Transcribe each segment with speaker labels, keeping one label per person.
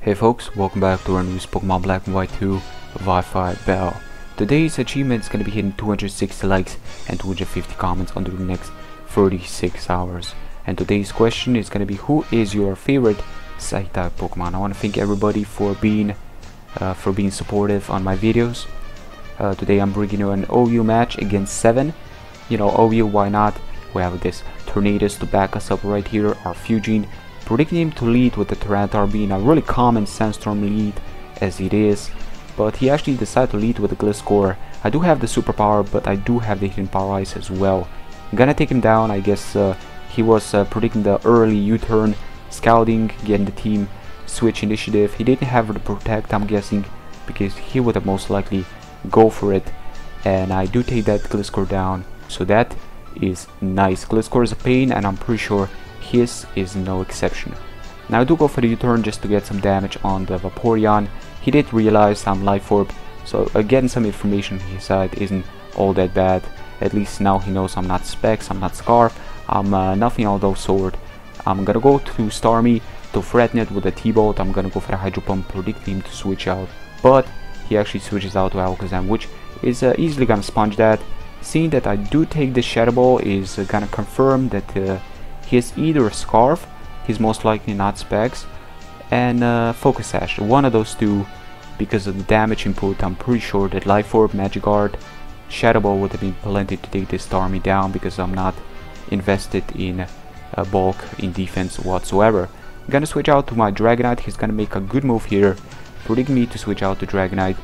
Speaker 1: Hey folks, welcome back to our news Pokemon Black and White 2 Wi-Fi Bell. Today's achievement is going to be hitting 260 likes and 250 comments under the next 36 hours. And today's question is going to be, who is your favorite Psych-type Pokemon? I want to thank everybody for being supportive on my videos. Today I'm bringing you an OU match against 7. You know, OU, why not? We have this Tornadus to back us up right here, our Fugene. Predicting him to lead with the Tyranitar being a really common Sandstorm lead as it is, but he actually decided to lead with the Gliscor. I do have the superpower, but I do have the hidden power ice as well. I'm gonna take him down. I guess he was predicting the early U-turn, scouting, getting the team switch initiative. He didn't have the protect, I'm guessing, because he would have most likely go for it. And I do take that Gliscor down, so that is nice. Gliscor is a pain, and I'm pretty sure his is no exception. Now I do go for the U-turn just to get some damage on the Vaporeon. He did realize I'm Life Orb, so getting some information on his side isn't all that bad. At least now he knows I'm not Specs, I'm not Scarf, I'm nothing although Sword. I'm gonna go to Starmie to threaten it with a T-Bolt. I'm gonna go for the Hydro Pump, predicting him to switch out, but he actually switches out to Alakazam, which is easily gonna sponge that. Seeing that I do take the Shadow Ball is gonna confirm that he is either a Scarf, he's most likely not Specs, and Focus Sash. One of those two, because of the damage input. I'm pretty sure that Life Orb, Magikarp, Shadow Ball would have been plenty to take this Starmie down, because I'm not invested in bulk in defense whatsoever. I'm gonna switch out to my Dragonite. He's gonna make a good move here, predicting me to switch out to Dragonite,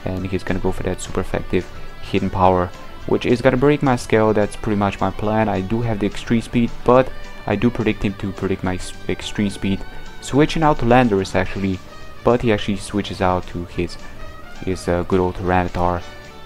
Speaker 1: and he's gonna go for that super effective hidden power, which is gonna break my scale. That's pretty much my plan. I do have the extreme speed, but I do predict him to predict my extreme speed, switching out to Landorus actually, but he actually switches out to his good old Tyranitar.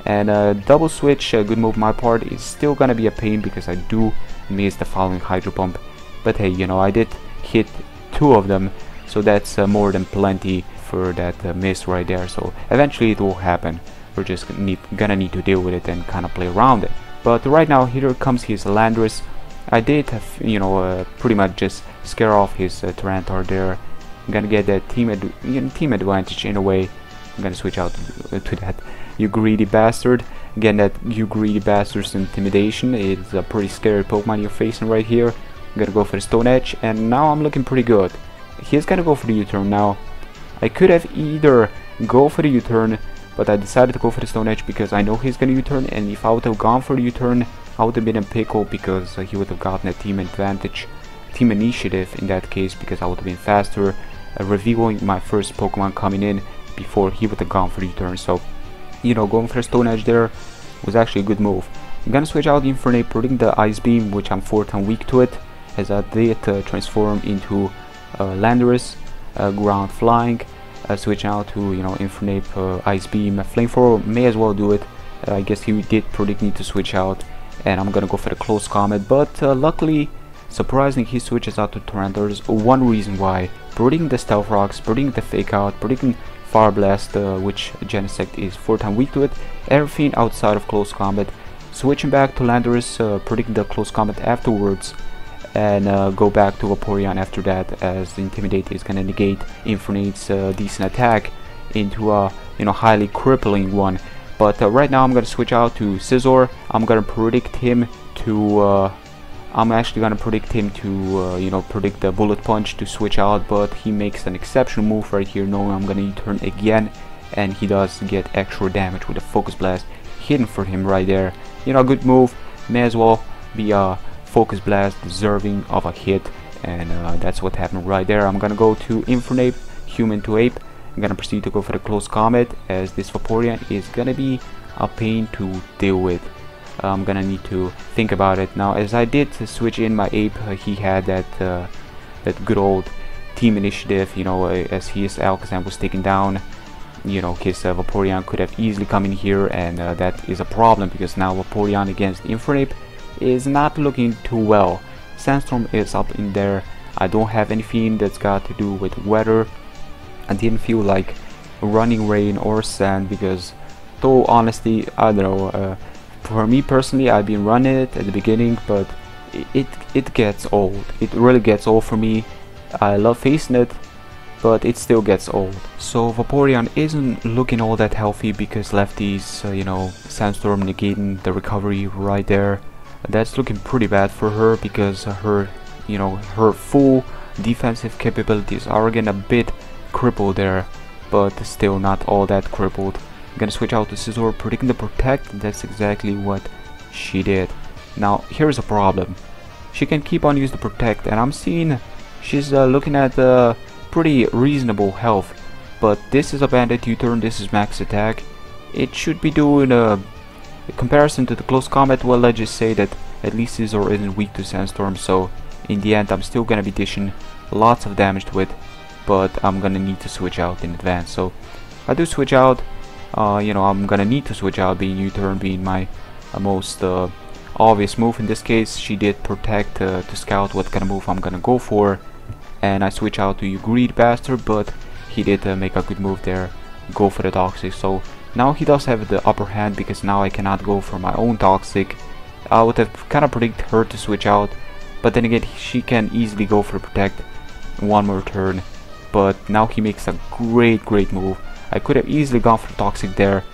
Speaker 1: And double switch, good move on my part, is still gonna be a pain because I do miss the following Hydro Pump. But hey, you know, I did hit 2 of them, so that's more than plenty for that miss right there. So eventually it will happen. We're just gonna need to deal with it and kind of play around it. But right now, here comes his Landorus. I did have, you know, pretty much just scare off his Tyranitar there. I'm gonna get that team advantage in a way. I'm gonna switch out to that You Greedy Bastard. Again, that You Greedy Bastard's Intimidation is a pretty scary Pokemon you're facing right here. I'm gonna go for the Stone Edge, and now I'm looking pretty good. He's gonna go for the U-turn now. I could have either go for the U-turn, but I decided to go for the Stone Edge because I know he's gonna U-turn, and if I would have gone for the U-turn, I would have been in pickle because he would have gotten a team advantage, team initiative in that case, because I would have been faster, revealing my first Pokemon coming in before he would have gone for the U-turn. So, you know, going for the Stone Edge there was actually a good move. I'm gonna switch out the Infernape, predicting the Ice Beam, which I'm 4 times weak to it, as I did transform into Landorus, ground flying. Switching out to, you know, Infernape, Ice Beam, Flamethrower, may as well do it. I guess he did predict me to switch out, and I'm gonna go for the Close Combat, but luckily, surprisingly, he switches out to Tyranitar. There's one reason why. Predicting the Stealth Rocks, predicting the Fake Out, predicting Fire Blast, which Genesect is 4 times weak to it, everything outside of Close Combat. Switching back to Landorus, predicting the Close Combat afterwards, and go back to Vaporeon after that, as the Intimidate is gonna negate Infernape's decent attack into a, you know, highly crippling one. But right now I'm gonna switch out to Scizor. I'm gonna predict him to you know, predict the Bullet Punch to switch out, but he makes an exceptional move right here, knowing I'm gonna U-turn again, and he does get extra damage with a Focus Blast hidden for him right there. You know, a good move, may as well be a Focus Blast deserving of a hit, and that's what happened right there. I'm gonna go to Infernape, Human to Ape. I'm gonna proceed to go for the Close Combat, as this Vaporeon is gonna be a pain to deal with. I'm gonna need to think about it now. As I did switch in my Ape, he had that good old team initiative, you know, as his Alakazam was taken down. You know, his Vaporeon could have easily come in here, and that is a problem, because now Vaporeon against Infernape is not looking too well. Sandstorm is up in there. I don't have anything that's got to do with weather. I didn't feel like running rain or sand, because, though honestly, I don't know, for me personally, I've been running it at the beginning, but it gets old. It really gets old for me. I love facing it, but it still gets old. So Vaporeon isn't looking all that healthy because Lefty's, you know, Sandstorm negating the recovery right there. That's looking pretty bad for her because her, you know, her full defensive capabilities are again a bit crippled there, but still not all that crippled. I'm gonna switch out to Scizor, predicting the Protect. That's exactly what she did. Now here's a problem. She can keep on using the Protect, and I'm seeing she's looking at pretty reasonable health, but this is a Bandit U-turn, this is max attack. It should be doing a comparison to the close combat. Well, let's just say that at least Scizor isn't weak to Sandstorm, so in the end I'm still gonna be dishing lots of damage to it, but I'm gonna need to switch out in advance. So I do switch out. You know, I'm gonna need to switch out, being U-turn being my most obvious move. In this case, she did Protect to scout what kind of move I'm gonna go for, and I switch out to You Greedy Bastard, but he did make a good move there, go for the Toxic. So now he does have the upper hand because now I cannot go for my own Toxic. I would have kind of predicted her to switch out, but then again she can easily go for Protect one more turn, but now he makes a great move. I could have easily gone for Toxic there,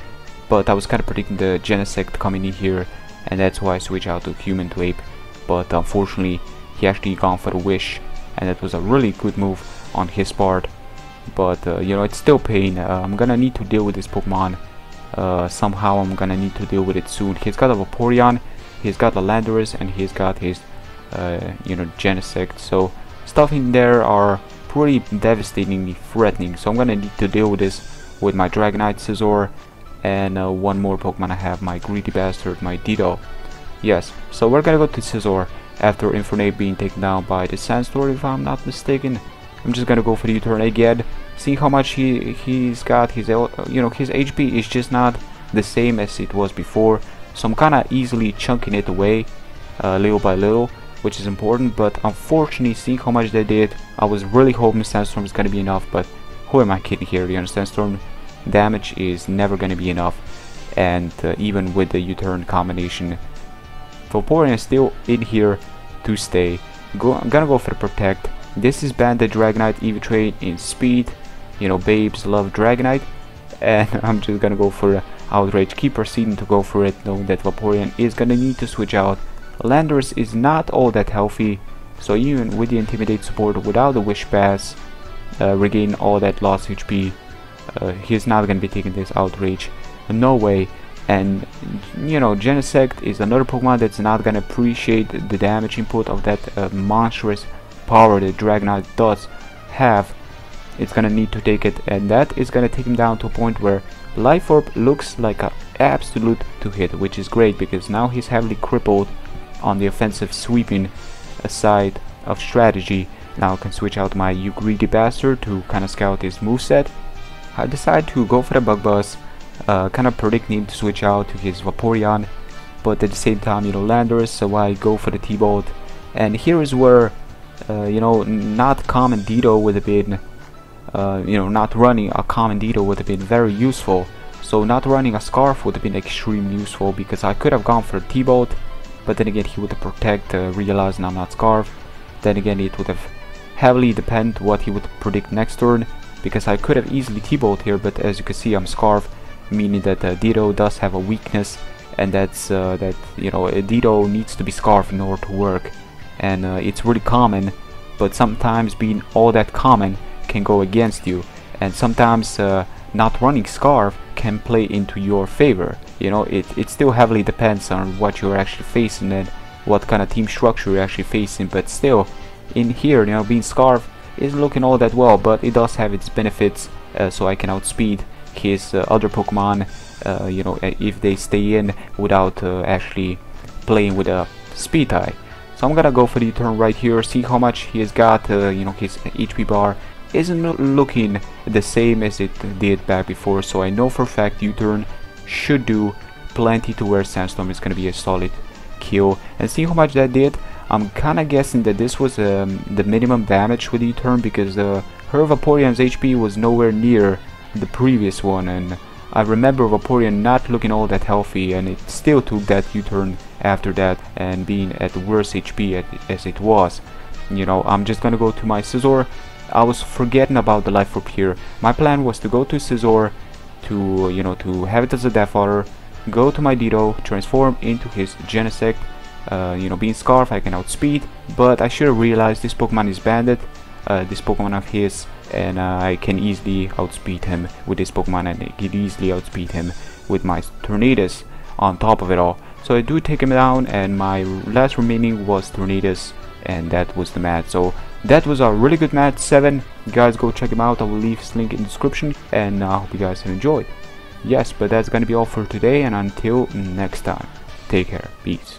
Speaker 1: but I was kind of predicting the Genesect coming in here, and that's why I switched out to Human to Ape. But unfortunately he actually gone for the Wish, and that was a really good move on his part. But you know, it's still pain. I'm gonna need to deal with this Pokemon somehow. I'm gonna need to deal with it soon. He's got a Vaporeon, he's got a Landorus, and he's got his you know, Genesect. So stuff in there are pretty devastatingly threatening. So I'm gonna need to deal with this with my Dragonite, Scizor, and one more Pokemon I have, my Greedy Bastard, my Ditto. Yes, so we're gonna go to Scizor after Infernape being taken down by the Sandstorm, if I'm not mistaken. I'm just gonna go for the U-turn again, see how much he's got. His, you know, his HP is just not the same as it was before, so I'm kinda easily chunking it away little by little, which is important. But unfortunately, seeing how much they did, I was really hoping Sandstorm is gonna be enough, but who am I kidding here? You understand, Sandstorm damage is never gonna be enough, and even with the U-turn combination, Vaporeon is still in here to stay. I'm gonna go for the Protect. This is Bandit Dragonite EV Trade in speed. You know, babes love Dragonite, and I'm just gonna go for Outrage. Keep proceeding to go for it, knowing that Vaporeon is gonna need to switch out. Landorus is not all that healthy, so even with the Intimidate support, without the Wish Pass, regain all that lost HP, he's not gonna be taking this Outrage. No way. And you know, Genesect is another Pokemon that's not gonna appreciate the damage input of that monstrous power that Dragonite does have. It's gonna need to take it, and that is gonna take him down to a point where Life Orb looks like an absolute to hit, which is great because now he's heavily crippled on the offensive sweeping side of strategy. Now I can switch out my You Greedy Bastard to kind of scout his moveset. I decide to go for the Bug Buzz, kind of predicting him to switch out to his Vaporeon, but at the same time, you know, Landorus, so I go for the T-Bolt. And here is where you know, not common Ditto would have been, you know, not running a common Ditto would have been very useful. So not running a Scarf would have been extremely useful, because I could have gone for a T-Bolt, but then again he would have Protect, realizing I'm not Scarf. Then again it would have heavily depend what he would predict next turn, because I could have easily T-Bolt here, but as you can see I'm Scarf, meaning that Ditto does have a weakness, and that's that, you know, a Ditto needs to be Scarf in order to work. And it's really common, but sometimes being all that common can go against you, and sometimes not running Scarf can play into your favor. You know, it still heavily depends on what you're actually facing and what kind of team structure you're actually facing, but still in here, you know, being Scarf isn't looking all that well, but it does have its benefits. So I can outspeed his other Pokemon, you know, if they stay in without actually playing with a speed tie. So I'm gonna go for the U-turn right here, see how much he has got. You know, his HP bar isn't looking the same as it did back before, so I know for a fact U-turn should do plenty to where Sandstorm is gonna be a solid kill. And see how much that did. I'm kinda guessing that this was the minimum damage with the U-turn, because her Vaporeon's HP was nowhere near the previous one, and I remember Vaporeon not looking all that healthy, and it still took that U-turn after that, and being at the worst HP as it was. You know, I'm just gonna go to my Scizor, I was forgetting about the life orb here. My plan was to go to Scizor, to have it as a Death Water, go to my Ditto, transform into his Genesect, being Scarf I can outspeed, but I should have realized this Pokemon is Bandit, this Pokemon of his, and I can easily outspeed him with this Pokemon, and I can easily outspeed him with my Tornadus on top of it all. So I do take him down, and my last remaining was Tornadus, and that was the match. So that was a really good match, 7. You guys go check him out. I will leave his link in the description, and I hope you guys have enjoyed. Yes, but that's gonna be all for today, and until next time, take care, peace.